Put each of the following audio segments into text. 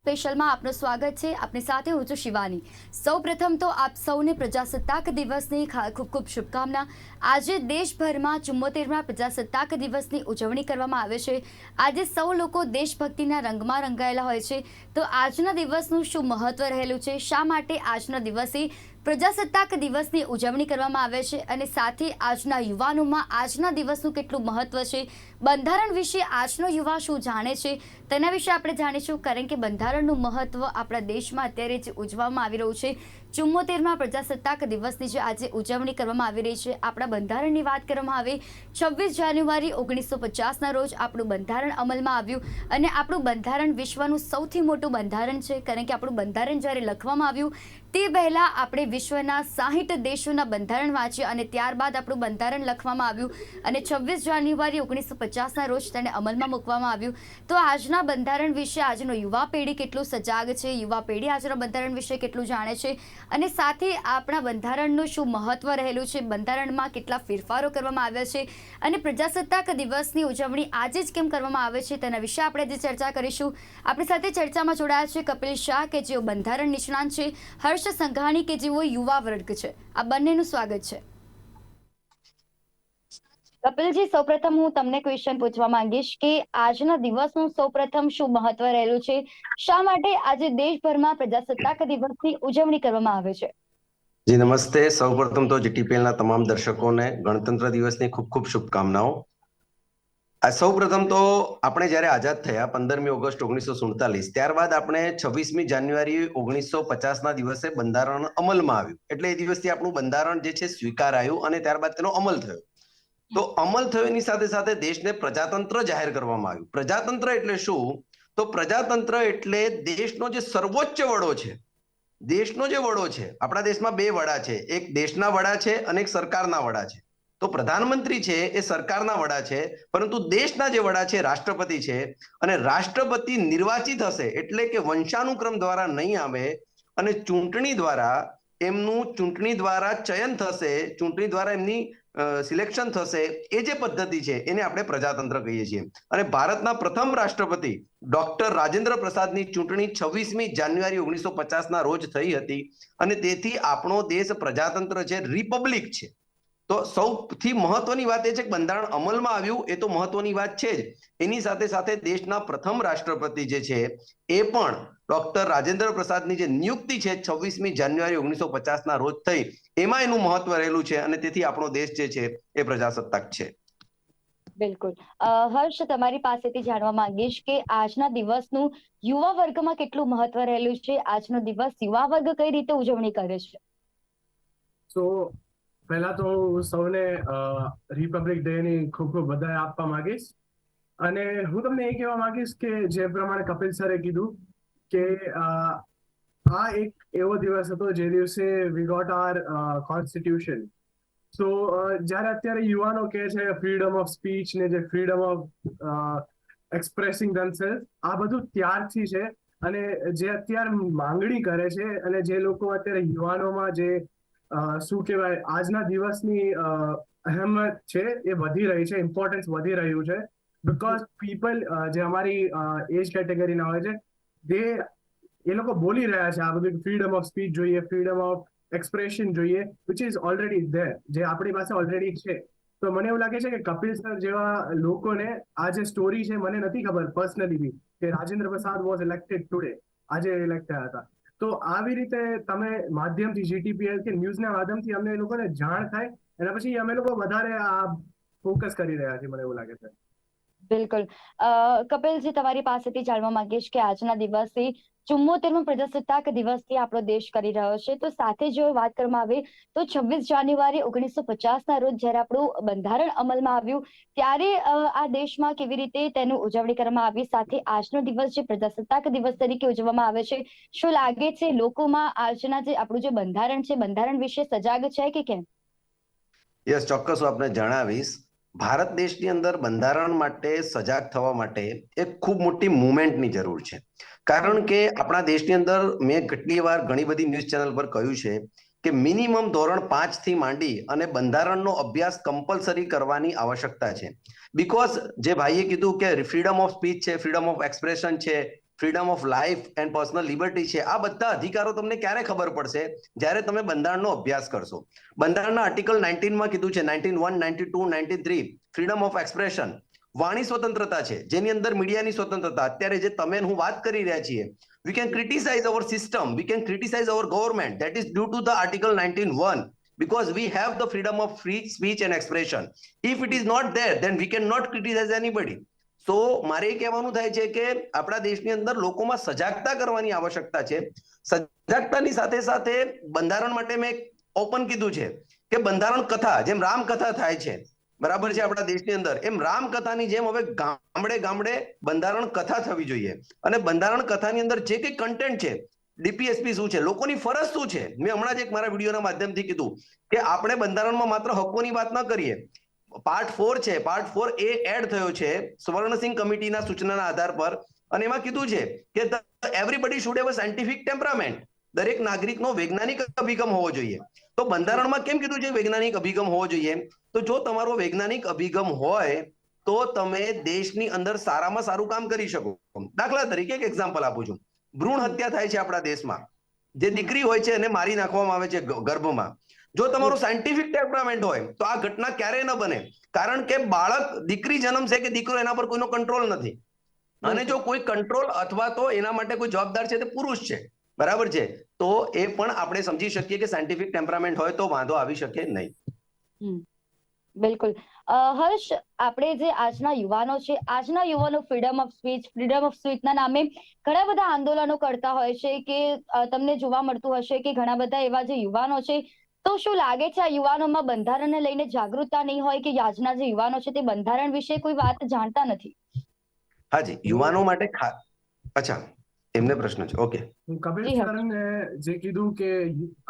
સ્પેશિયલમાં આપનું સ્વાગત છે। આપની સાથે હું છું શિવાની। સૌપ્રથમ તો આપ સૌને પ્રજાસત્તાક દિવસની ખૂબ ખૂબ શુભકામના। આજે દેશભરમાં 74મા પ્રજાસત્તાક દિવસની ઉજવણી કરવામાં આવે છે। આજે સૌ લોકો દેશભક્તિના રંગમાં રંગાયેલા હોય છે। તો આજના દિવસનું શું મહત્વ રહેલું છે, શા માટે આજના દિવસે પ્રજાસત્તાક દિવસની ઉજવણી કરવામાં આવે છે અને સાથે આજના યુવાનોમાં આજના દિવસનું કેટલું મહત્વ છે, બંધારણ વિશે આજનો યુવા શું જાણે છે, તેના વિશે આપણે જાણીશું। કારણ કે બંધારણનું મહત્વ આપણા દેશમાં અત્યારે જે ઉજવવામાં આવી રહ્યું છે 74મા પ્રજાસત્તાક દિવસની જે આજે ઉજવણી કરવામાં આવી રહી છે, આપણા બંધારણની વાત કરવામાં આવે 26 જાન્યુઆરી 1950ના રોજ આપણું બંધારણ અમલમાં આવ્યું અને આપણું બંધારણ વિશ્વનું સૌથી મોટું બંધારણ છે। કારણ કે આપણું બંધારણ જ્યારે લખવામાં આવ્યું તે પહેલાં આપણે વિશ્વના 60 દેશોના બંધારણ વાંચ્યા અને ત્યારબાદ આપણું બંધારણ લખવામાં આવ્યું અને 26 જાન્યુઆરી 1950ના રોજ તેને અમલમાં મૂકવામાં આવ્યું। તો આજના બંધારણ વિશે આજનો યુવા પેઢી કેટલું સજાગ છે, યુવા પેઢી આજના બંધારણ વિશે કેટલું જાણે છે અને સાથે આપણા બંધારણનું શું મહત્વ રહેલું છે, બંધારણમાં કેટલા ફેરફારો કરવામાં આવ્યા છે અને પ્રજાસત્તાક દિવસની ઉજવણી આજે જ કેમ કરવામાં આવે છે તેના વિશે આપણે આજે ચર્ચા કરીશું। આપણી સાથે ચર્ચામાં જોડાયા છે કપિલ શાહ કે જેઓ બંધારણ નિષ્ણાંત છે, હર્ષ સંઘાણી કે જેઓ યુવા વર્ગ છે। આ બંનેનું સ્વાગત છે। કપિલજી, સૌપ્રથમ હું તમને ક્વેશ્ચન પૂછવા માંગીશ કે આજના દિવસનું સૌપ્રથમ શું મહત્વ રહેલું છે, શા માટે આજે દેશભરમાં પ્રજાસત્તાક દિવસની ઉજવણી કરવામાં આવે છે? જી નમસ્તે। સૌપ્રથમ તો જીટીપીએલના તમામ દર્શકોને ગણતંત્ર દિવસની ખૂબ ખૂબ શુભકામનાઓ। સૌપ્રથમ તો આપણે જ્યારે આઝાદ થયા 15મી ઓગસ્ટ 1947, ત્યારબાદ આપણે 26મી જાન્યુઆરી 1950ના દિવસે બંધારણ અમલમાં આવ્યું, એટલે એ દિવસથી આપણું બંધારણ જે છે સ્વીકારાયું અને ત્યારબાદ તેનો અમલ થયો। તો અમલ થયો એની સાથે સાથે દેશને પ્રજાતંત્ર જાહેર કરવામાં આવ્યું। પ્રજાતંત્ર એટલે શું? તો પ્રજાતંત્ર એટલે દેશનો જે સર્વોચ્ચ વડો છે, દેશનો જે વડો છે, આપણા દેશમાં બે વડા છે, એક દેશના વડા છે અને એક સરકારના વડા છે। તો પ્રધાનમંત્રી છે એ સરકારના વડા છે, પરંતુ દેશના જે વડા છે રાષ્ટ્રપતિ છે અને રાષ્ટ્રપતિ નિર્વાચિત હશે એટલે કે વંશાનુક્રમ દ્વારા નહીં આવે અને ચૂંટણી દ્વારા એમનું ચૂંટણી દ્વારા ચયન થશે, ચૂંટણી દ્વારા એમની સિલેક્શન થશે, એ જે પદ્ધતિ છે એને આપણે પ્રજાતંત્ર કહીએ છીએ। અને ભારતના પ્રથમ રાષ્ટ્રપતિ ડોક્ટર રાજેન્દ્ર પ્રસાદની ચૂંટણી 26મી જાન્યુઆરી 1950ના રોજ થઈ હતી અને તેથી આપણો દેશ પ્રજાતંત્ર છે, રિપબ્લિક છે। તો સૌથી મહત્વની વાત એ છે કે બંધારણ અમલમાં આવ્યું, એ તો મહત્વની વાત છે જ, એની સાથે સાથે દેશના પ્રથમ રાષ્ટ્રપતિ જે છે એ પણ ડોક્ટર રાજેન્દ્ર પ્રસાદની જે નિયુક્તિ છે 26મી જાન્યુઆરી 1950ના રોજ થઈ, એમાં એનું મહત્વ રહેલું છે અને તેથી આપણો દેશ જે છે એ પ્રજાસત્તાક છે। બિલકુલ। હર્ષ, તમારી પાસેથી જાણવા માંગીશ કે આજના દિવસનું યુવા વર્ગમાં કેટલું મહત્વ રહેલું છે, આજનો દિવસ યુવા વર્ગ કઈ રીતે ઉજવણી કરે છે? તો પહેલા તો હું સૌને રિપબ્લિક ડે ની ખૂબ ખૂબ વધાઈ આપવા માંગીશ અને હું તમને એ કહેવા માંગીશ કે જે પ્રમાણે કપિલ સરે કીધું કે આ એક એવો દિવસ હતો જે દિવસે વી ગોટ આર કોન્સ્ટિટ્યુશન। સો જ્યારે અત્યારે યુવાનો કહે છે ફ્રીડમ ઓફ સ્પીચ ને જે ફ્રીડમ ઓફ એક્સપ્રેસિંગ ધેમસેલ્ફ, આ બધું ત્યારથી છે અને જે અત્યારે માંગણી કરે છે અને જે લોકો અત્યારે યુવાનોમાં જે શું કહેવાય આજના દિવસની અહેમત છે એ વધી રહી છે, ઇમ્પોર્ટન્સ વધી રહ્યું છે, બીકોઝ પીપલ જે અમારી એજ કેટેગરીના હોય છે એ લોકો બોલી રહ્યા છે આ બધું ફ્રીડમ ઓફ સ્પીચ જોઈએ, ફ્રીડમ ઓફ એક્સપ્રેશન જોઈએ, વિચ ઇઝ ઓલરેડી ધેર, જે આપણી પાસે ઓલરેડી છે। તો મને એવું લાગે છે કે કપિલ સર જેવા લોકોને આ જે સ્ટોરી છે, મને નથી ખબર પર્સનલી બી કે Rajendra Prasad was elected today, આજે ઇલેક્ટ થયા હતા। તો આવી રીતે તમે માધ્યમથી જીટીપીએલ કે ન્યૂઝના માધ્યમથી અમને એ લોકોને જાણ થાય એના પછી અમે લોકો વધારે આ ફોકસ કરી રહ્યા છીએ, મને એવું લાગે છે। બિલકુલ। કપિલજી, તમારી પાસેથી જાણવા માંગીશ કે આજના દિવસે 74મો પ્રજાસત્તાક દિવસથી આપણો દેશ કરી રહ્યો છે, તો સાથે જો વાત કરવામાં આવે તો 26 જાન્યુઆરી 1950ના રોજ જ્યારે આપણું બંધારણ અમલમાં આવ્યું ત્યારે આ દેશમાં કેવી રીતે તેનું ઉજવણી કરવામાં આવી, સાથે આજનો દિવસ જે પ્રજાસત્તાક દિવસ તરીકે ઉજવવામાં આવે છે, શું લાગે છે લોકોમાં આજના જે આપણું જે બંધારણ છે, બંધારણ વિશે સજાગ છે કે કેમ? યસ, ચોક્કસ હું આપને જણાવીશ। ભારત દેશની અંદર બંધારણ માટે સજાગ થવા માટે એક ખૂબ મોટી મુવમેન્ટની જરૂર છે, કારણ કે આપણા દેશની અંદર મેં કેટલી વાર ઘણી બધી ન્યૂઝ ચેનલ પર કહ્યું છે કે મિનિમમ ધોરણ 5 થી માંડી અને બંધારણનો અભ્યાસ કમ્પલસરી કરવાની આવશ્યકતા છે। બીકોઝ જે ભાઈએ કીધું કે ફ્રીડમ ઓફ સ્પીચ છે, ફ્રીડમ ઓફ એક્સપ્રેશન છે, freedom of life and personal liberty છે, આ બધા અધિકારો તમને ક્યારે ખબર પડશે? જ્યારે તમે બંધારણનો અભ્યાસ કરશો. બંધારણના આર્ટિકલ 19 માં કીધું છે, 91, 92, 93, ફ્રીડમ ઓફ એક્સપ્રેશન, વાણી સ્વતંત્રતા છે, જેની અંદર મીડિયાની સ્વતંત્રતા. અત્યારે જે તમે હું વાત કરી રહ્યા છીએ, we can criticize our system, we can criticize our government, that is due to the article 19(1), because we have the freedom of free speech and expression. If it is not there, then we cannot criticize anybody. તો મારે એ કહેવાનું થાય છે કે આપણા દેશની અંદર લોકોમાં સજાગતા કરવાની આવશ્યકતા છે. સજાગતાની સાથે સાથે બંધારણ માટે મેં ઓપન કીધું છે કે બંધારણ કથા, જેમ રામકથા થાય છે, બરાબર છે, આપણા દેશની અંદર, એમ રામકથાની જેમ હવે ગામડે ગામડે બંધારણ કથા થવી જોઈએ. અને બંધારણ કથાની અંદર જે કંઈ કન્ટેન્ટ છે, ડીપીએસપી શું છે, લોકોની ફરજ શું છે, મેં હમણાં જ એક મારા વિડીયોના માધ્યમથી કીધું કે આપણે બંધારણમાં માત્ર હકોની વાત ન કરીએ. પાર્ટ 4 છે, પાર્ટ 4A એડ થયો છે સ્વર્ણસિંહ કમિટીના સૂચનાના આધાર પર, અને એમાં કીધું છે કે everybody should have a scientific temperament, દરેક નાગરિકનો વૈજ્ઞાનિક અભિગમ હોવો જોઈએ. તો બંધારણમાં કેમ કીધું છે વૈજ્ઞાનિક અભિગમ હોવો જોઈએ? તો જો તમારો વૈજ્ઞાનિક અભિગમ હોય તો તમે દેશની અંદર સારામાં સારું કામ કરી શકો. દાખલા તરીકે એક એક્ઝામ્પલ આપું છું. ભ્રૂણ હત્યા થાય છે આપણા દેશમાં, જે દીકરી હોય છે એને મારી નાખવામાં આવે છે ગર્ભમાં. જો તમારું સાયન્ટિફિક ટેમ્પરામેન્ટ હોય તો આ ઘટના ક્યારેય ન બને, કારણ કે બાળક દીકરી જન્મશે કે દીકરો, એના પર કોઈનો કંટ્રોલ નથી. અને જો કોઈ કંટ્રોલ અથવા તો એના માટે કોઈ જવાબદાર છે તે પુરુષ છે, બરાબર છે, તો એ પણ આપણે સમજી શકીએ કે સાયન્ટિફિક ટેમ્પરામેન્ટ હોય તો વાંધો આવી શકે નહીં. બિલકુલ. હર્ષ, આપણે જે આજના યુવાનો છે, આજના યુવાનો ફ્રીડમ ઓફ સ્પીચના નામે ઘણા બધા આંદોલનો કરતા હોય છે કે તમને જોવા મળતું હશે કે ઘણા બધા એવા જે યુવાનો છે, તો શું લાગે છે આ યુવાનોમાં બંધારણને લઈને જાગૃતતા નહીં હોય કે આજના જે યુવાનો છે તે બંધારણ વિશે કોઈ વાત જાણતા નથી? હાજી, યુવાનો માટે અચ્છા, એમને પ્રશ્ન છે. ઓકે, હું કપિલ સરને જે કીધું કે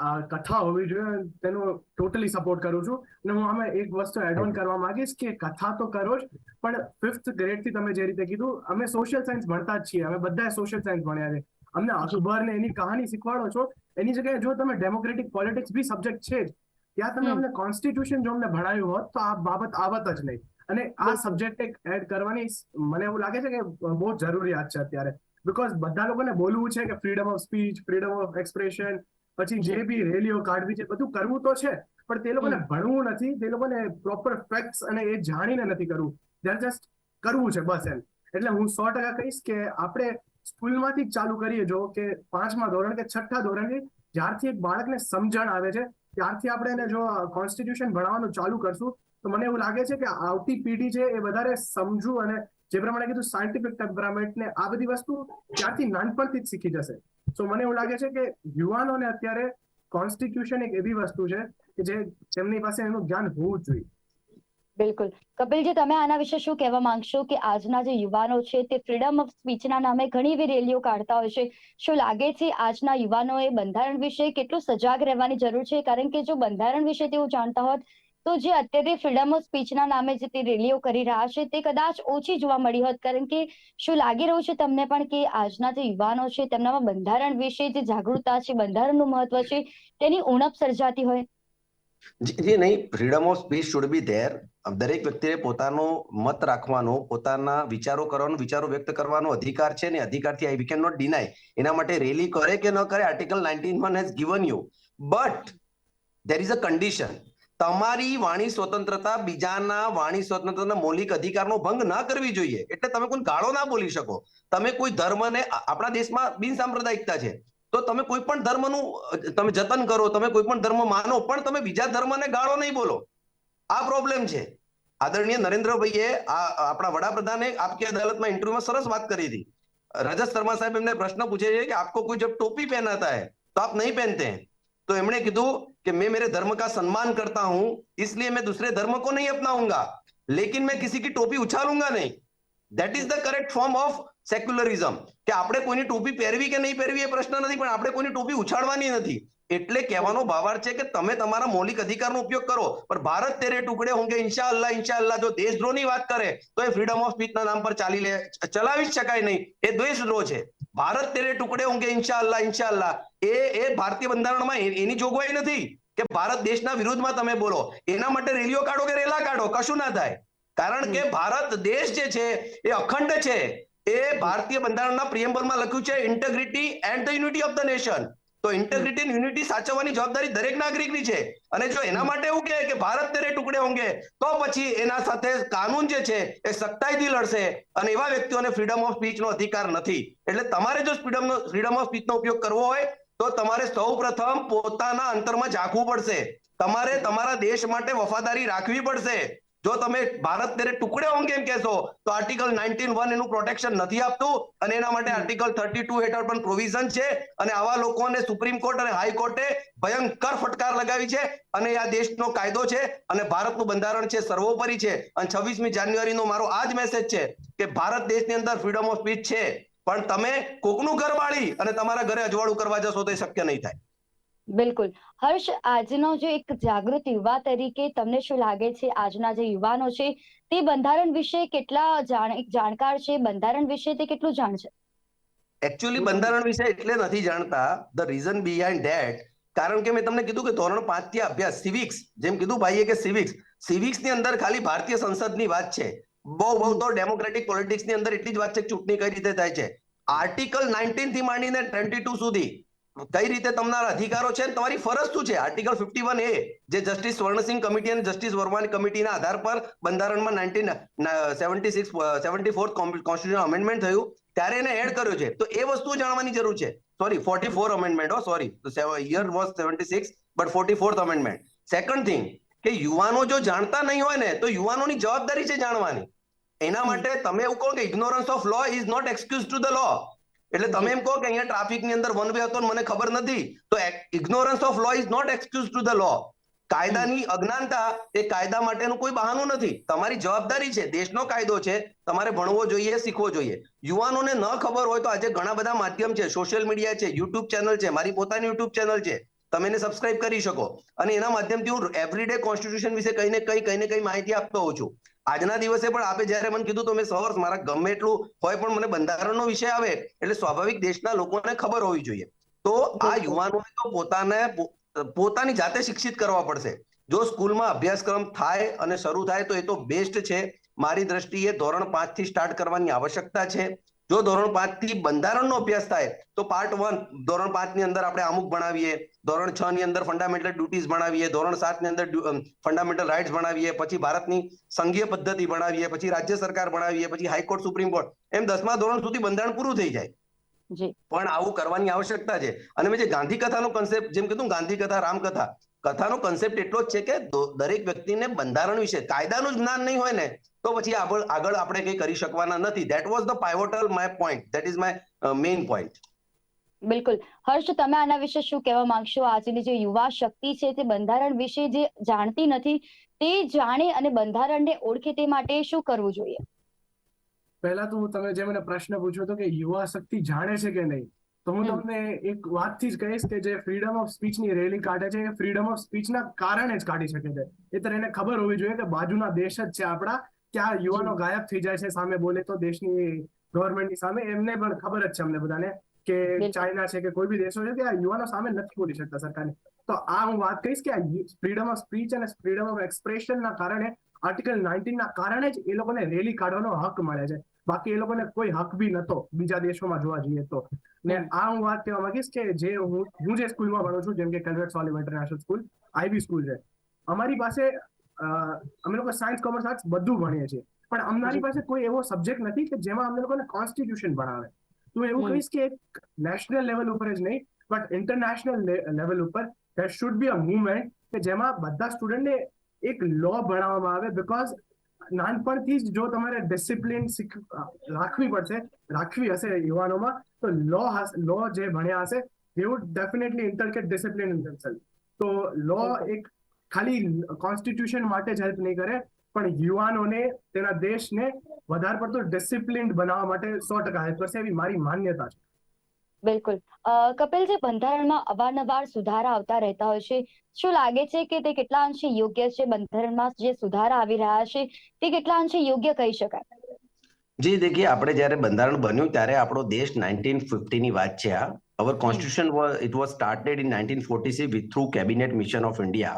આ કથા હોવી જોઈએ તેનો ટોટલી સપોર્ટ કરું છું. અને હું આમાં એક વસ્તુ એડ ઓન કરવા માંગીશ કે કથા તો કરો જ, પણ 5th ગ્રેડ થી તમે જે રીતે કીધું, અમે સોશિયલ સાયન્સ ભણતા જ છીએ, અમે બધા સોશિયલ સાયન્સ ભણ્યા છે, અમને અકબર ને એની કહાની શીખવાડો છો, એની જગ્યાએ જો તમે ડેમોક્રેટિક પોલિટિક્સ બી સબ્જેક્ટ છે જ, ત્યાં તમે અમને કોન્સ્ટિટ્યુશન જો અમને ભણાવ્યું હોત તો આ બાબત આવત જ નહીં. અને આ સબ્જેક્ટ એક એડ કરવાની મને એવું લાગે છે કે બહુ જરૂરિયાત છે અત્યારે. બીકોઝ બધા લોકોને બોલવું છે કે freedom of speech, freedom of expression, પછી જે બી રેલીઓ કાઢવી છે, બધું કરવું તો છે, પણ તે લોકોને ભણવું નથી, તે લોકોને પ્રોપર ફેક્ટ્સ અને એ જાણીને નથી કરવું, જસ્ટ કરવું છે બસ એમ. એટલે હું 100% કહીશ કે આપણે સ્કૂલમાંથી જ ચાલુ કરીએ, જો કે 5મા ધોરણ કે 6ઠ્ઠા ધોરણથી જ્યારથી એક બાળકને સમજણ આવે છે ત્યારથી આપણે એને જો કોન્સ્ટિટ્યુશન ભણાવવાનું ચાલુ કરશું તો મને એવું લાગે છે કે આવતી પેઢી છે એ વધારે સમજુ, અને જે પ્રમાણે કીધું સાયન્ટિફિક ટેમ્પરામેન્ટ ને આ બધી વસ્તુ ત્યારથી નાનપણથી જ શીખી જશે. સો મને એવું લાગે છે કે યુવાનોને અત્યારે કોન્સ્ટિટ્યુશન એક એવી વસ્તુ છે કે જે તેમની પાસે એનું જ્ઞાન હોવું જોઈએ. બિલકુલ. કપિલજી, તમે આના વિશે શું કહેવા માંગશો કે આજના જે યુવાનો છે તે ફ્રીડમ ઓફ સ્પીચના નામે ઘણી એવી રેલીઓ કાઢતા હોય છે, શું લાગે છે આજના યુવાનોએ બંધારણ વિશે કેટલું સજાગ રહેવાની જરૂર છે? કારણ કે જો બંધારણ વિશે તેઓ જાણતા હોત તો જે અત્યારે ફ્રીડમ ઓફ સ્પીચના નામે જે તે રેલીઓ કરી રહ્યા છે તે કદાચ ઓછી જોવા મળી હોત. કારણ કે શું લાગી રહ્યું છે તમને પણ કે આજના જે યુવાનો છે તેમનામાં બંધારણ વિશે જે જાગૃતતા છે, બંધારણનું મહત્વ છે, તેની ઉણપ સર્જાતી હોય? જી નહીં, freedom of speech should be there. દરેક વ્યક્તિએ પોતાનો મત રાખવાનો, પોતાના વિચારો કરવાનો, વિચારો વ્યક્ત કરવાનો અધિકાર છે ને, અધિકારથી વી કેન નોટ ડિનાય. એના માટે રેલી કરે કે ન કરે, article 19 has given you, but there is a condition. તમારી વાણી સ્વતંત્રતા બીજાના વાણી સ્વતંત્રતાના મૌલિક અધિકારનો ભંગ ના કરવી જોઈએ. એટલે તમે કોઈ ગાળો ના બોલી શકો. તમે કોઈ ધર્મને, આપણા દેશમાં બિનસાંપ્રદાયિકતા છે, તો તમે કોઈ પણ ધર્મનું તમે જતન કરો, તમે કોઈ પણ ધર્મ માનો, પણ તમે બીજા ધર્મને ગાળો નહીં બોલો. આ પ્રોબ્લેમ છે. આદરણીય નરેન્દ્રભાઈએ આપણા વડાપ્રધાને આપકી અદાલતમાં ઇન્ટરવ્યુમાં સરસ વાત કરી હતી. રજત શર્મા સાહેબ એમને પ્રશ્ન પૂછે છે કે આપકો કોઈ જબ ટોપી પહેનાતા હૈ તો આપ નહીં પહેનતે हैं, तो એમણે કીધું कि मैं मेरे धर्म का सम्मान करता हूं, इसलिए मैं दूसरे धर्म को नहीं अपनाऊंगा, लेकिन मैं किसी की टोपी उछालूंगा नहीं. That is the correct form of secularism. કે આપણે કોઈની ટોપી પહેરવી કે નહીં પહેરવી એ પ્રશ્ન નથી, પણ આપણે કોઈની ટોપી ઉછાળવાની નથી. એટલે કહેવાનો ભાવાર્થ છે કે તમે તમારા મૌલિક અધિકારનો ઉપયોગ કરો, પણ ભારત તેરે ટુકડે હોંગે ઇન્શાઅલ્લાહ, ઇન્શાઅલ્લાહ જો દેશદ્રોહની વાત કરે તો એ ફ્રીડમ ઓફ સ્પીચના નામ પર ચલાવી જ શકાય નહીં. એ દેશદ્રોહ છે. ભારત તેરે ટુકડે હોંગે ઇન્શાઅલ્લાહ, ઇન્શાઅલ્લાહ એ ભારતીય બંધારણમાં એની જોગવાઈ નથી કે ભારત દેશના વિરુદ્ધમાં તમે બોલો. એના માટે રેલીઓ કાઢો કે રેલા કાઢો, કશું ના થાય. કારણ કે ભારત દેશ જે છે એ અખંડ છે, એ ભારતીય બંધારણના પ્રિએમ્બલમાં લખ્યું છે integrity and the unity of the nation. તો ઇન્ટેગ્રિટી અને યુનિટી સાચવવાની જવાબદારી દરેક નાગરિકની છે. અને જો એના માટે એવું કહે કે ભારત તેરે ટુકડે હોંગે, તો પછી એના સાથે કાનૂન જે છે એ સખ્તાઈથી લડશે અને એવા વ્યક્તિઓને ફ્રીડમ ઓફ સ્પીચનો અધિકાર નથી. એટલે તમારે જો ફ્રીડમ ઓફ સ્પીચનો ઉપયોગ કરવો હોય તો તમારે સૌપ્રથમ પોતાના અંતરમાં ઝાંખવું પડશે. તમારે તમારા દેશ માટે વફાદારી રાખવી પડશે. જો તમે ભારત તેરે ટુકડે હોંગે એમ કહેશો તો આર્ટિકલ 19(1) એનું પ્રોટેક્શન નથી આપતું અને એના માટે આર્ટિકલ 32 હેઠળ પણ પ્રોવિઝન છે. અને આવા લોકોને સુપ્રીમ કોર્ટ અને હાઈકોર્ટે ભયંકર ફટકાર લગાવી છે. અને આ દેશનો કાયદો છે અને ભારતનું બંધારણ છે, સર્વોપરી છે. અને 26મી જાન્યુઆરીનો મારો આ જ મેસેજ છે કે ભારત દેશની અંદર ફ્રીડમ ઓફ સ્પીચ છે, પણ તમે કોકનું ઘર બાળી અને તમારા ઘરે અજવાળું કરવા જશો તો એ શક્ય નહીં થાય. બિલકુલ. હર્ષ, આજનો જે એક જાગૃત યુવા તરીકે તમને શું લાગે છે આજના જે યુવાનો છે તે બંધારણ વિશે કેટલા જાણકાર છે, બંધારણ વિશે તે કેટલું જાણશે? એકચ્યુઅલી બંધારણ વિશે એટલે નથી જાણતા. ધ રીઝન બિહાઇન્ડ ધેટ, કારણ કે મેં તમને કીધું કે ધોરણ 5 થી અભ્યાસ સિવિક્સ, જેમ કીધું ભાઈએ કે સિવિક્સ ની અંદર ખાલી ભારતીય સંસદની વાત છે. બહુ તો ડેમોક્રેટિક પોલિટિક્સ ની અંદર એટલી જ વાત છે કે ચૂંટણી કઈ રીતે થાય છે. આર્ટિકલ 19 થી માંડીને 22 સુધી કઈ રીતે તમારા અધિકારો છે, તમારી ફરજ શું છે. આર્ટિકલ 51A જે જસ્ટિસ સ્વર્ણસિંહ કમિટી અને જસ્ટિસ વર્માની કમિટીના આધાર પર બંધારણમાં 74th કોન્સ્ટિટ્યુશન અમેન્ડમેન્ટ થયું ત્યારે એને એડ કર્યો છે. તો એ વસ્તુ જાણવાની જરૂર છે. Sorry, 44 amendment, sorry, year was 76 but 44th amendment. Second thing કે યુવાનો જો જાણતા નહીં હોય ને તો યુવાનોની જવાબદારી છે જાણવાની. એના માટે તમે એવું કહો કે ignorance of law is not excuse to the law. એટલે તમે એમ કહો કે અહીંયા ટ્રાફિકની અંદર વન વે હતો મને ખબર નથી, તો ignorance of law is not excuse to the law. કાયદાની અજ્ઞાનતા એ કાયદા માટેનું કોઈ બહાનું નથી. તમારી જવાબદારી છે, દેશનો કાયદો છે, તમારે ભણવો જોઈએ, શીખવો જોઈએ. યુવાનોને ન ખબર હોય તો આજે ઘણા બધા માધ્યમ છે, સોશિયલ મીડિયા છે, યુટ્યુબ ચેનલ છે, મારી પોતાની યુટ્યુબ ચેનલ છે, તમે એને સબસ્ક્રાઇબ કરી શકો. અને એના માધ્યમથી હું એવરીડે કોન્સ્ટિટ્યુશન વિશે કઈ ને કઈ માહિતી આપતો હોઉં છું. આજના દિવસે પણ આપે જ્યારે મને કીધું તો મેં સવારે મારા ગમે એટલું હોય પણ મને બંધારણનો વિષય આવે એટલે સ્વાભાવિક દેશના લોકોને ખબર હોવી જોઈએ. તો આ યુવાનોને તો પોતાની જાતે શિક્ષિત કરવા પડશે. જો સ્કૂલમાં અભ્યાસક્રમ થાય અને શરૂ થાય તો એ તો બેસ્ટ છે. મારી દ્રષ્ટિએ ધોરણ 5 થી સ્ટાર્ટ કરવાની આવશ્યકતા છે. જો ધોરણ 5 થી બંધારણનો અભ્યાસ થાય તો પાર્ટ 1 ધોરણ 5 ની અંદર આપણે અમુક ભણાવીએ, ધોરણ 6 ની અંદર ફંડામેન્ટલ ડ્યુટીઝ ભણાવીએ, ધોરણ 7 ની અંદર ફંડામેન્ટલ રાઇટ્સ ભણાવીએ, પછી ભારતની સંઘીય પદ્ધતિ ભણાવીએ, પછી રાજ્ય સરકાર ભણાવીએ, પછી હાઈકોર્ટ, સુપ્રીમ કોર્ટ, એમ 10મા ધોરણ સુધી બંધારણ પૂરું થઈ જાય. પણ આવું કરવાની આવશ્યકતા છે. અને મેં જે ગાંધી કથાનો કન્સેપ્ટ જેમ કીધું, ગાંધી કથા, રામકથા, કથાનો કન્સેપ્ટ એટલો જ છે કે દરેક વ્યક્તિને બંધારણ વિશે કાયદાનું જ જ્ઞાન નહીં હોય ને તો પછી આગળ આપણે કંઈ કરી શકવાના નથી. That was the pivotal my point, that is my main point. બિલકુલ. હર્ષ, તમે આના વિશે શું કહેવા માંગશો? આજની જે યુવા શક્તિ છે તે બંધારણ વિશે જે જાણતી નથી તે જાણે અને બંધારણને ઓળખે તે માટે શું કરવું જોઈએ? પહેલા તો તમે જે મને પ્રશ્ન પૂછ્યો હતો કે યુવા શક્તિ જાણે છે કે નહીં, તો હું તમને એક વાતથી જ કહીશ કે જે ફ્રીડમ ઓફ સ્પીચની રેલી કાઢે છે એ ફ્રીડમ ઓફ સ્પીચના કારણે જ કાઢી શકે છે. એ તો એને ખબર હોવી જોઈએ કે બાજુના દેશ જ છે આપણા, ક્યાં યુવાનો ગાયબ થઈ જાય છે સામે બોલે તો દેશની ગવર્મેન્ટની સામે. એમને પણ ખબર જ છે અમને બધાને કે ચાઇના છે કે કોઈ બી દેશો છે કે આ યુવાનો સામે નથી બોલી શકતા સરકારને. તો આ હું વાત કહીશ કે ફ્રીડમ ઓફ સ્પીચ અને ફ્રીડમ ઓફ એક્સપ્રેશનના કારણે, આર્ટિકલ 19ના કારણે જ એ લોકોને રેલી કાઢવાનો હક મળે છે. બાકી એ લોકોને કોઈ હક બી નતો બીજા દેશોમાં જોવા જઈએ તો. ને આ હું વાત કહેવા માંગીશ કે જે હું જે સ્કૂલમાં ભણું છું, જેમ કે કેલ્વેટ સોલિવ ઇન્ટરનેશનલ સ્કૂલ, આઈવી સ્કૂલ છે, અમારી પાસે અમે લોકો સાયન્સ, કોમર્સ, આર્ટ્સ બધું ભણીએ છીએ, પણ અમારી પાસે કોઈ એવો સબ્જેક્ટ નથી કે જેમાં અમને લોકોને કોન્સ્ટિટ્યુશન ભણાવે. તો એવું કહીશ કે નેશનલ લેવલ ઉપર જ નહીં બટ ઇન્ટરનેશનલ લેવલ ઉપર there should be a movement કે જેમાં બધા સ્ટુડન્ટને એક લો ભણાવવામાં આવે. બીકોઝ નાનપણથી જ જો તમારે ડિસિપ્લિન રાખવી હશે યુવાનોમાં તો લો જે ભણ્યા હશે they would definitely inculcate discipline in themselves. તો લો એક ખાલી કોન્સ્ટિટ્યુશન માટે જ હેલ્પ નહીં કરે પણ યુવાનોને, તેના દેશને વધારે પડતું ડિસિપ્લિન્ડ બનાવવા માટે 100% હેલ્પ કરશે એવી મારી માન્યતા છે. બિલકુલ. કપિલજી, બંધારણમાં અવારનવાર સુધારા આવતા રહેતા હોય છે. શું લાગે છે કે તે કેટલા અંશે યોગ્ય છે? બંધારણમાં જે સુધારા આવી રહ્યા છે તે કેટલા અંશે યોગ્ય કહી શકાય? જી દેખીએ, આપણે જ્યારે બંધારણ બન્યું ત્યારે આપણો દેશ 1950 ની વાત છે. આ our constitution was started in 1946 through cabinet mission of India,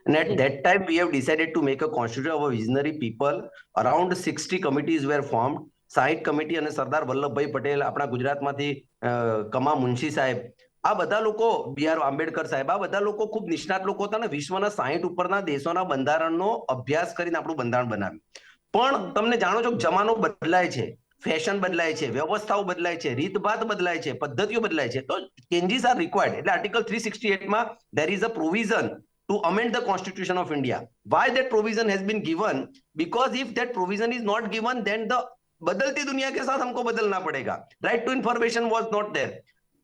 and at that time we have decided to make a constitution of a visionary people. Around 60 committees were formed સાહિત્ય કમિટી અને સરદાર વલ્લભભાઈ પટેલ, આપણા ગુજરાતમાંથી કમા મુનશી સાહેબ, આ બધા લોકો, BR આંબેડકર સાહેબ, આ બધા લોકો ખૂબ નિષ્ણાત લોકો હતા અને વિશ્વના 60 ઉપરના દેશોના બંધારણનો અભ્યાસ કરીને આપણું બંધારણ બનાવ્યું. પણ તમને જાણો છો કે જમાનો બદલાય છે, ફેશન બદલાય છે, વ્યવસ્થાઓ બદલાય છે, રીતભાત બદલાય છે, પદ્ધતિઓ બદલાય છે, તો ચેન્જીસ આર રિક્વાયર્ડ. એટલે આર્ટિકલ 368 માં there is a provision to amend the constitution of India. Why that provision has been given? Because if that provision is not given, then the बदलती दुनिया के साथ हमको बदलना पड़ेगा. Right to information was not there.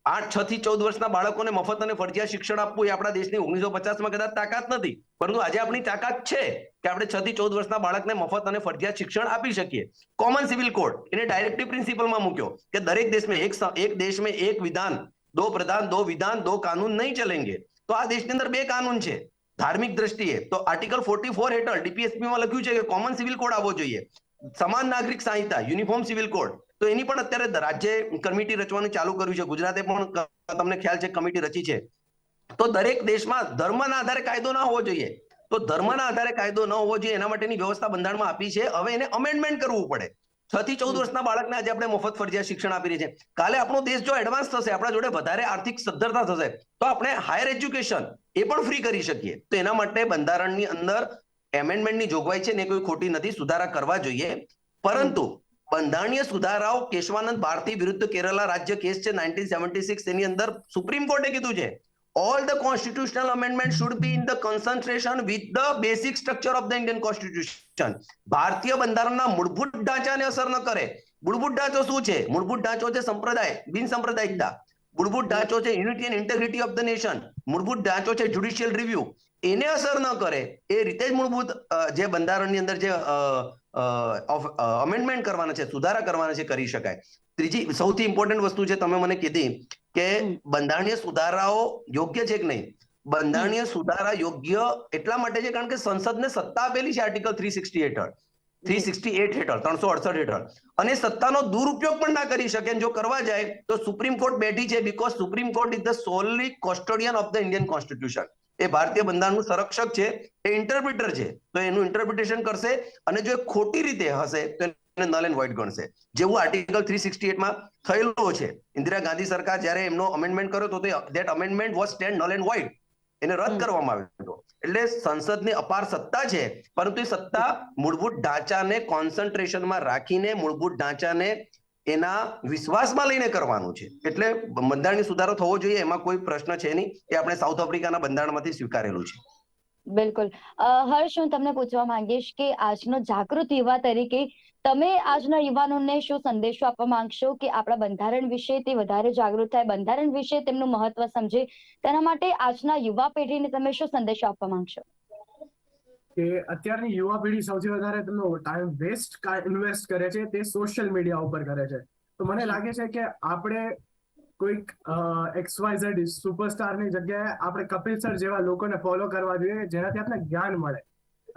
6 થી 14 વર્ષના બાળકોને મફત અને ફરજિયાત શિક્ષણ આપવું એ આપણા દેશની 1950 માં કદાચ તાકાત નથી, પરંતુ આજે આપણી તાકાત છે કે આપણે 6 થી 14 વર્ષના બાળકને મફત અને ફરજિયાત શિક્ષણ આપી શકીએ. કોમન સિવિલ કોડ એને ડાયરેક્ટિવ પ્રિન્સિપલમાં મૂક્યો કે દરેક દેશમાં એક દેશ में एक विधान, दो प्रधान, दो विधान, दो कानून नहीं चलेंगे. તો આ દેશની અંદર 2 કાનૂન છે ધાર્મિક દ્રષ્ટિએ. તો આર્ટિકલ 44 હેઠળ ડીપીએસપી માં લખ્યું છે કે કોમન સિવિલ કોડ આવવો જોઈએ, સમાન નાગરિક સંહિતા, યુનિફોર્મ સિવિલ કોડ. તો એની પણ અત્યારે રાજ્ય કમિટી રચવાનું ચાલુ કર્યું છે. ગુજરાતે પણ તમને ખ્યાલ છે કમિટી રચી છે. તો દરેક દેશમાં ધર્મના આધારે કાયદો ના હોવો જોઈએ. તો ધર્મના આધારે કાયદો ન હોવો જોઈએ એના માટેની વ્યવસ્થા બંધારણમાં આપી છે. હવે એને અમેન્ડમેન્ટ કરવું પડે. 6 થી 14 વર્ષના બાળકને આજે આપણે મફત ફરજિયાત શિક્ષણ આપી રહી છે. કાલે આપણો દેશ જો એડવાન્સ થશે, આપણા જોડે વધારે આર્થિક સદ્ધરતા થશે, તો આપણે હાયર એજ્યુકેશન એ પણ ફ્રી કરી શકીએ. તો એના માટે બંધારણની અંદર એમેન્ડમેન્ટની જોગવાઈ છે ને કોઈ ખોટી નથી, સુધારા કરવા જોઈએ. પરંતુ બંધારણીય સુધારાઓ કેશવાનંદ ભારતી વિરુદ્ધ કેરલા રાજ્ય કેસ છે 1976, એની અંદર સુપ્રીમ કોર્ટે કીધું છે all the constitutional amendments should be in the concentration with the basic structure of the Indian constitution. ભારતીય બંધારણના મૂળભૂત ઢાંચાને અસર ન કરે. મૂળભૂત ઢાંચો શું છે? મૂળભૂત ઢાંચો છે સંપ્રદાય, બિન સાંપ્રદાયિકતા. મૂળભૂત ઢાંચો છે unity and integrity of the nation. મૂળભૂત ઢાંચો છે જ્યુડિશિયલ રિવ્યુ. એને અસર ન કરે એ રીતે જ મૂળભૂત જે બંધારણની અંદર જે અમેન્ડમેન્ટ કરવાના છે, સુધારા કરવાના છે, કરી શકાય. ત્રીજી સૌથી ઇમ્પોર્ટન્ટ વસ્તુ છે, તમે મને કીધી કે બંધારણીય સુધારાઓ યોગ્ય છે કે નહીં. બંધારણીય સુધારા યોગ્ય એટલા માટે છે કારણ કે સંસદને સત્તા આપેલી છે આર્ટિકલ 368 હેઠળ, 368 હેઠળ, અને સત્તાનો દુરુપયોગ પણ ના કરી શકે. જો કરવા જાય તો સુપ્રીમ કોર્ટ બેઠી છે, because supreme court is the solely custodian of the Indian constitution. એ ભારતીય બંધારણનું સંરક્ષક છે, એ ઇન્ટરપ્રિટર છે. તો એનું ઇન્ટરપ્રિટેશન કરશે અને જો એ ખોટી રીતે હશે તો એને નલ એન્ડ વોઇડ ગણશે. જેવું આર્ટિકલ 368 માં થયેલું છે. ઇન્દિરા ગાંધી સરકાર જ્યારે એમનો અમેન્ડમેન્ટ કર્યો તો that amendment was stand null and void. એને રદ કરવામાં આવ્યો હતો. એટલે સંસદની અપાર સત્તા છે, પરંતુ એ સત્તા મૂળભૂત ઢાંચાને કોન્સન્ટ્રેશનમાં રાખીને, મૂળભૂત ઢાંચાને એના વિશ્વાસમાં લઈને કરવાનું છે. એટલે બંધારણીય સુધારો થવો જોઈએ, એમાં કોઈ પ્રશ્ન છે નહીં. એ આપણે સાઉથ આફ્રિકાના બંધારણમાંથી સ્વીકારેલું છે. બિલકુલ. હર્ષ, હું તમને પૂછવા માંગીશ કે આજનો જાગૃત યુવા તરીકે તમે આજના યુવાનોને શું સંદેશો આપવા માંગશો કે આપણા બંધારણ વિશે તે વધારે જાગૃત થાય, બંધારણ વિશે તેમનું મહત્વ સમજે, તેના માટે આજના યુવા પેઢીને તમે શું સંદેશો આપવા માંગશો? કે અત્યારની યુવા પેઢી સૌથી વધારે તેમનો ટાઈમ ઇન્વેસ્ટ કરે છે તે સોશિયલ મીડિયા ઉપર કરે છે. તો મને લાગે છે કે આપણે કોઈક XYZ સુપરસ્ટારની જગ્યાએ આપણે કપિલ સર જેવા લોકોને ફોલો કરવા જોઈએ, જેનાથી આપણે જ્ઞાન મળે.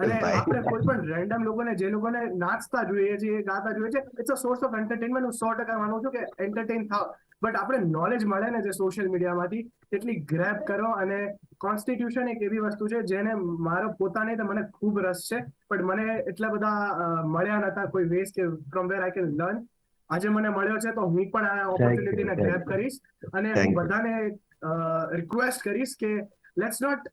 અને આપણે કોઈ પણ રેન્ડમ લોકોને, જે લોકોને નાચતા જોઈએ છે, ગાતા જોઈએ છે, it's a source of entertainment. હું 100% માનું છું કે એન્ટરટેન થાવ, બટ આપણે નોલેજ મળે ને જે સોશિયલ મીડિયામાંથી, તેટલી ગ્રેબ કરો. અને કોન્સ્ટિટ્યુશન એક એવી વસ્તુ છે જેને મારો પોતાને તો મને ખૂબ રસ છે, પણ મને એટલા બધા મળ્યા નતા કોઈ વેઝ કે from where I can learn. આજે મને મળ્યો છે તો હું પણ આ ઓપોર્ચ્યુનિટીને ગ્રેબ કરીશ. અને હું બધાને રિક્વેસ્ટ કરીશ કે let's not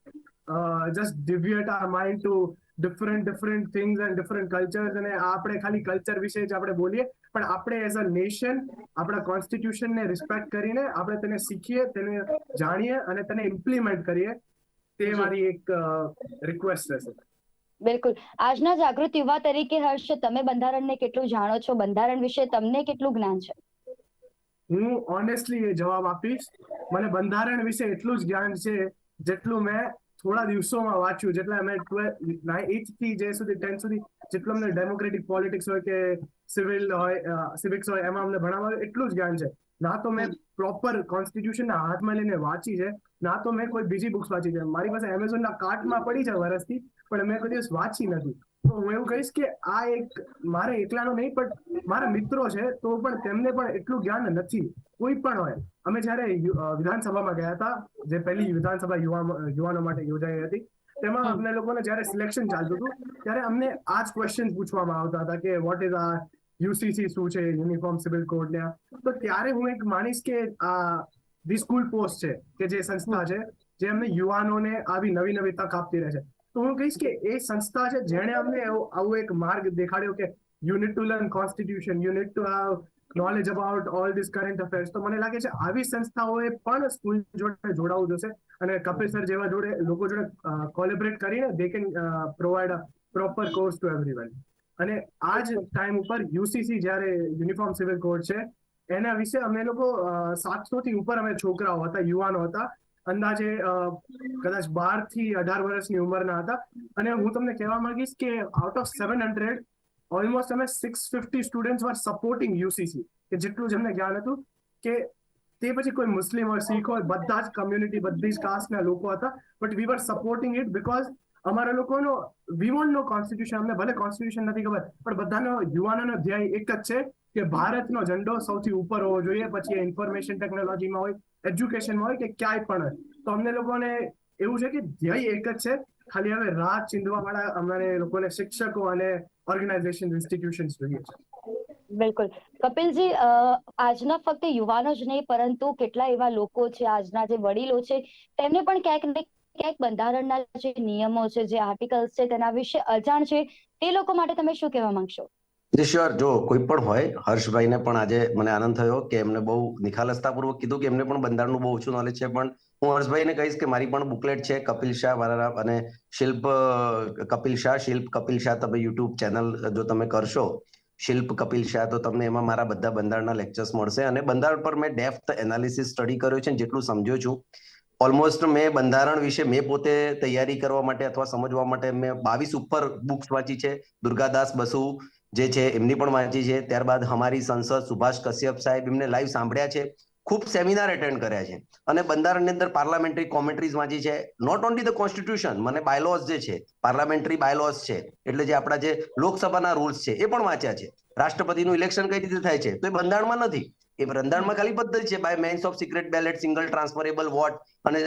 just deviate our mind to different things and different cultures. અને આપણે ખાલી કલ્ચર વિશે જ આપણે બોલીએ, પણ આપણે એઝ અ નેશન આપણા કોન્સ્ટિટ્યુશનને રિસ્પેક્ટ કરીને આપણે તેને શીખીએ, તેને જાણીએ અને તેને ઇમ્પ્લિમેન્ટ કરીએ. તે મારી એક રિક્વેસ્ટ રહેશે. બિલકુલ. આજના જાગૃત યુવા તરીકે હર્ષ, તમે બંધારણને કેટલું જાણો છો? બંધારણ વિશે તમને કેટલું જ્ઞાન છે? હું ઓનેસ્ટલી એ જવાબ આપીશ. મને બંધારણ વિશે એટલું જ જ્ઞાન છે જેટલું મેં થોડા દિવસોમાં વાંચ્યું, જેટલા મેં 8th થી 10th સુધી જેટલું અમને ડેમોક્રેટિક પોલિટિક્સ હોય કે સિવિક્સ હોય એમાં અમને ભણાવવાનું એટલું જ જ્ઞાન છે. ના તો મેં પ્રોપર કોન્સ્ટિટ્યુશનના હાથમાં લઈને વાંચી છે, ના તો મેં કોઈ બીજી બુક્સ વાંચી છે. મારી પાસે એમેઝોનના કાર્ટમાં પડી છે વર્ષથી, પણ મેં કોઈ દિવસ વાંચી નથી. તો હું એવું કહીશ કે આ એક મારે એકલાનો નહીં, પણ મારા મિત્રો છે તો પણ તેમને પણ એટલું જ્ઞાન નથી. કોઈ પણ હોય. અમે જ્યારે વિધાનસભામાં ગયા હતા, જે પહેલી વિધાનસભા યુવાનો માટે યોજાઈ હતી, તેમાં અમને લોકોને જ્યારે સિલેક્શન ચાલતું હતું ત્યારે અમને આ જ ક્વેશ્ચન પૂછવામાં આવતા હતા કે વોટ ઇઝ આર યુસીસી શું છે, યુનિફોર્મ સિવિલ કોડ ને તો ત્યારે હું એક માનીશ કે ધી સ્કૂલ પોસ્ટ છે કે જે સંસ્થા છે જે અમને યુવાનોને આવી નવી નવી તક આપતી રહે છે. તો હું કહીશ કે એ સંસ્થા છે જેણે અમને આવું એક માર્ગ દેખાડ્યો કે you need to learn constitution, you need to have knowledge about all this current affairs. તો મને લાગે છે આવી સંસ્થાઓએ પણ સ્કૂલ જોડે જોડાવું જોશે અને કપિલ સર જેવા જોડે લોકો જોડે કોલેબરેટ કરીને they can provide a proper course to everyone. અને આ જ ટાઈમ ઉપર યુસીસી જ્યારે યુનિફોર્મ સિવિલ કોડ છે એના વિશે અમે લોકો 700 થી ઉપર અમે છોકરાઓ હતા, યુવાનો હતા, અંદાજે કદાચ 12 થી 18 વર્ષની ઉંમરના હતા. અને હું તમને કહેવા માંગીશ કે આઉટ ઓફ 700 ઓલમોસ્ટ અમે 650 સ્ટુડન્ટ્સ વર સપોર્ટિંગ યુસીસી, કે જેટલું જ અમને જ્ઞાન હતું કે તે પછી કોઈ મુસ્લિમ હોય, શીખ હોય, બધા જ કમ્યુનિટી, બધી જ કાસ્ટના લોકો હતા, but we were supporting it because અમારા લોકોનો વી વોન્ટ નો કોન્સ્ટિટ્યુશન. અમને ભલે કોન્સ્ટિટ્યુશન નથી ખબર, પણ બધાનો યુવાનોનો ધ્યેય એક જ છે કે ભારતનો ઝંડો સૌથી ઉપર હોવો જોઈએ, પછી ઇન્ફોર્મેશન ટેકનોલોજીમાં હોય, એજ્યુકેશનમાં હોય કે ક્યાંય પણ હોય. તો અમને લોકોને એવું છે કે ધ્યેય એક જ છે, ખાલી હવે રાહ ચીંધવા વાળા અમારે લોકોને શિક્ષકો અને ઓર્ગેનાઇઝેશન, ઇન્સ્ટિટ્યુશન્સ જોઈએ છે. બિલકુલ. કપિલજી, આજના ફક્ત યુવાનો જ નહીં પરંતુ કેટલા એવા લોકો છે, આજના જે વડીલો છે, તેમને પણ ક્યાંક ને ક્યાંક બંધારણના જે નિયમો છે, જે આર્ટિકલ્સ છે, તેના વિશે અજાણ છે. તે લોકો માટે તમે શું કહેવા માંગશો? જી શ્યોર. જો કોઈ પણ હોય, હર્ષભાઈને પણ આજે મને આનંદ થયો કે એમને બહુ નિખાલસતાપૂર્વક કીધું કે એમને પણ બંધારણનું બહુ ઓછું નોલેજ છે. પણ હું હર્ષભાઈને કહીશ કે મારી પણ બુકલેટ છે, કપિલ શાહ મારા અને શિલ્પ કપિલ શાહ, શિલ્પ કપિલ શાહ. તમે યુટ્યુબ ચેનલ જો તમે કરશો શિલ્પ કપિલ શાહ, તો તમને એમાં મારા બધા બંધારણના લેક્ચર્સ મળશે. અને બંધારણ પર મેં ડેપ્થ એનાલિસિસ સ્ટડી કર્યો છે, જેટલું સમજ્યો છું. ઓલમોસ્ટ મેં બંધારણ વિશે મેં પોતે તૈયારી કરવા માટે અથવા સમજવા માટે મેં 22 ઉપર બુક્સ વાંચી છે. દુર્ગાદાસ બસુ જે છે એમની પણ વાંચી છે. ત્યારબાદ અમારી સંસદ સુભાષ કશ્યપ સાહેબ, એમને લાઈવ સાંભળ્યા છે, ખૂબ સેમિનાર એટેન્ડ કર્યા છે. અને બંધારણની અંદર પાર્લામેન્ટરી કોમેન્ટ્રીઝ વાંચી છે. નોટ ઓનલી ધ કોન્સ્ટિટ્યુશન, મને બાયલોઝ જે છે, પાર્લામેન્ટરી બાયલોઝ છે, એટલે જે આપણા જે લોકસભાના રૂલ્સ છે એ પણ વાંચ્યા છે. રાષ્ટ્રપતિનું ઇલેક્શન કઈ રીતે થાય છે તો એ બંધારણમાં નથી. એ બંધારણમાં ખાલી પદ્ધતિ છે, by means of secret ballot, single transferable vote અને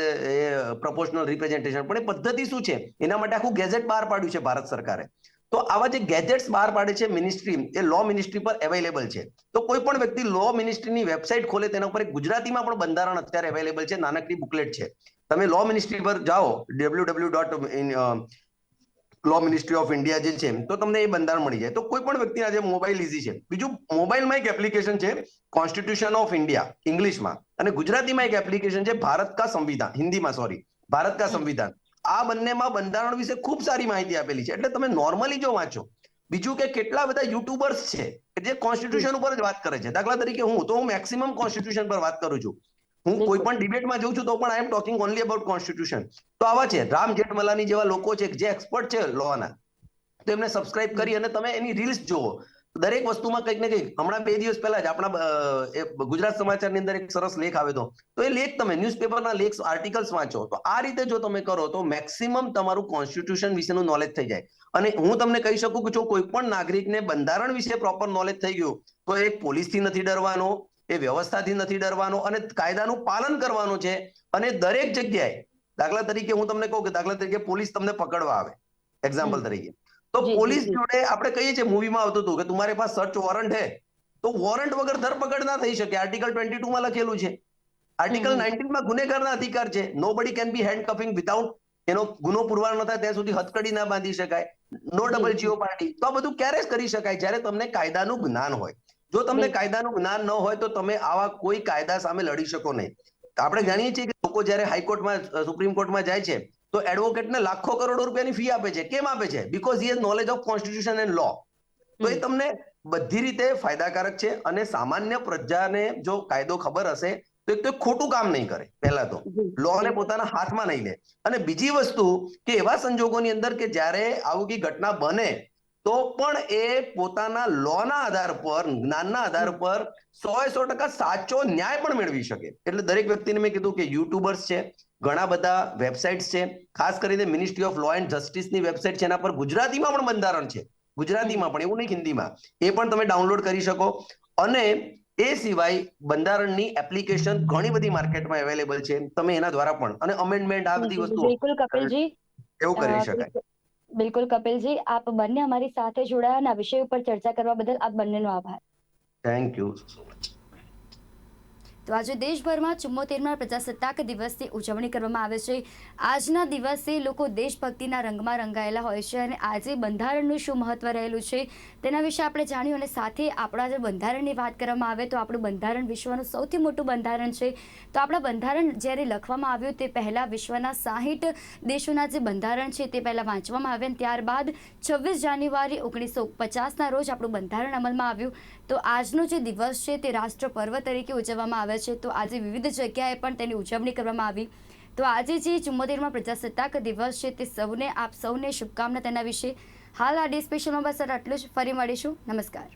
પ્રોપોર્શનલ રિપ્રેઝન્ટેશન. પણ એ પદ્ધતિ શું છે એના માટે આખું ગેઝેટ બહાર પાડ્યું છે ભારત સરકારે. તો આવા જે ગેજેટ્સ બહાર પાડે છે મિનિસ્ટ્રી, એ લો મિનિસ્ટ્રી પર અવેલેબલ છે. તો કોઈ પણ વ્યક્તિ લો મિનિસ્ટ્રીની વેબસાઇટ ખોલે, તેના ઉપર ગુજરાતીમાં પણ બંધારણ અત્યારે અવેલેબલ છે, નાનકડી બુકલેટ છે. તમે લો મિનિસ્ટ્રી પર જાઓ, www.law ministry of India જે છે, તો તમને એ બંધારણ મળી જાય. તો કોઈ પણ વ્યક્તિ આજે મોબાઈલ ઇઝી છે. બીજું, મોબાઈલમાં એક એપ્લિકેશન છે કોન્સ્ટિટ્યુશન ઓફ ઇન્ડિયા ઇંગ્લિશમાં, અને ગુજરાતીમાં એક એપ્લિકેશન છે ભારત કા સંવિધાન, હિન્દીમાં, સોરી, ભારત કા સંવિધાન. આ બંનેમાં બંધારણ વિશે ખૂબ સારી માહિતી આપેલી છે, એટલે તમે નોર્મલી જો વાંચો. બીજું કે કેટલા બધા યુટ્યુબર્સ છે કે જે કોન્સ્ટિટ્યુશન ઉપર જ વાત કરે છે. દાખલા તરીકે હું મેક્સિમમ કોન્સ્ટિટ્યુશન પર વાત કરું છું. હું કોઈ પણ ડિબેટમાં જઉં છું તો પણ I am talking only about constitution. તો આવા છે રામ જેઠમલાની જેવા લોકો છે જે એક્સપર્ટ છે લોના, તો એમને સબસ્ક્રાઇબ કરી અને તમે એની રીલ્સ જોવો. દરેક વસ્તુમાં કંઈક ને કંઈક. હમણાં 2 દિવસ પહેલા જ આપણા ગુજરાત સમાચારની અંદર એક સરસ લેખ આવ્યો હતો. તો એ લેખ તમે ન્યૂઝપેપરના લેખ, આર્ટિકલ્સ વાંચો. તો આ રીતે જો તમે કરો તો મેક્સિમમ તમારું કોન્સ્ટિટ્યુશન વિશેનું નોલેજ થઈ જાય. અને હું તમને કહી શકું કે જો કોઈ પણ નાગરિકને બંધારણ વિશે પ્રોપર નોલેજ થઈ ગયું તો એ પોલીસથી નથી ડરવાનો, એ વ્યવસ્થાથી નથી ડરવાનો, અને કાયદાનું પાલન કરવાનું છે. અને દરેક જગ્યાએ, દાખલા તરીકે હું તમને કહું કે દાખલા તરીકે પોલીસ તમને પકડવા આવે, એક્ઝામ્પલ તરીકે, તો પોલીસ જોડે આપણે કહીએ છીએ, મૂવીમાં આવતું હતું કે તમારે પાસે સર્ચ વોરંટ હે, તો વોરંટ વગર ધરપકડ ના થઈ શકે. આર્ટિકલ 22 માં લખેલું છે. આર્ટિકલ 19 માં ગુનેગારના અધિકાર છે. નોબડી કેન બી હેન્ડકફિંગ વિધાઉટ, એનો ગુનો પુરવાર ન થાય ત્યાં સુધી હથકડી ના બાંધી શકાય. નો ડબલ જીઓ પાર્ટી. તો આ બધું ક્યારે કરી શકાય? જ્યારે તમને કાયદાનું જ્ઞાન હોય. જો તમને કાયદાનું જ્ઞાન ન હોય તો તમે આવા કોઈ કાયદા સામે લડી શકો નહીં. આપણે જાણીએ છીએ કે લોકો જ્યારે હાઈકોર્ટમાં, સુપ્રીમ કોર્ટમાં જાય છે તો એડવોકેટને લાખો કરોડો રૂપિયાની ફી આપે છે. કેમ આપે છે? Because he has knowledge of constitution and law. તો એ તમને બધી રીતે ફાયદાકારક છે. અને સામાન્ય પ્રજાને જો કાયદો ખબર હશે તો એક તો ખોટું કામ નહીં કરે. પહેલા તો લોને પોતાના હાથમાં નહીં લે. અને બીજી વસ્તુ કે એવા સંજોગોની અંદર કે જ્યારે આવું કઈ ઘટના બને તો પણ એ પોતાના લોના આધાર પર, જ્ઞાનના આધાર પર 100% સાચો ન્યાય પણ મેળવી શકે. એટલે દરેક વ્યક્તિને મેં કીધું કે યુટ્યુબર્સ છે, ઘણા બધા વેબસાઇટ્સ છે, ખાસ કરીને મિનિસ્ટ્રી ઓફ લો એન્ડ જસ્ટિસની વેબસાઇટ છે, એના પર ગુજરાતીમાં પણ બંધારણ છે. ગુજરાતીમાં પણ, એવું નહીં હિન્દીમાં. એ પણ તમે ડાઉનલોડ કરી શકો. અને એ સિવાય બંધારણની એપ્લિકેશન ઘણી બધી માર્કેટમાં અવેલેબલ છે. તમે એના દ્વારા પણ, અને અમેન્ડમેન્ટ, આ બધી વસ્તુઓ બિલકુલ કપિલજી, એવું કરી શકાય. બિલકુલ કપિલજી, આપ બંને અમારી સાથે જોડાયા અને આ વિષય ઉપર ચર્ચા કરવા બદલ આપ બંનેનો આભાર. Thank you so much. તો આજે દેશભરમાં 74મા પ્રજાસત્તાક દિવસની ઉજવણી કરવામાં આવે છે. આજના દિવસે લોકો દેશભક્તિના રંગમાં રંગાયેલા હોય છે અને આજે બંધારણનું શું મહત્વ રહેલું છે તેના વિશે આપણે જાણ્યું. અને સાથે આપણા જે બંધારણની વાત કરવામાં આવે તો આપણું બંધારણ વિશ્વનું સૌથી મોટું બંધારણ છે. તો આપણા બંધારણ જ્યારે લખવામાં આવ્યું તે પહેલાં વિશ્વના 60 દેશોના જે બંધારણ છે તે પહેલાં વાંચવામાં આવ્યા અને ત્યારબાદ 26 જાન્યુઆરી 1950ના રોજ આપણું બંધારણ અમલમાં આવ્યું. તો આજનો જે દિવસ છે તે રાષ્ટ્ર પર્વ તરીકે ઉજવવામાં આવે છે. તો આજે વિવિધ જગ્યાએ પણ તેની ઉજવણી કરવામાં આવી. તો આજે જે 74મા પ્રજાસત્તાક દિવસ છે તે આપ સૌને શુભકામના તેના વિશે. હાલ આ ડે સ્પેશિયલમાં બસ આટલું જ. ફરી મળીશું. નમસ્કાર.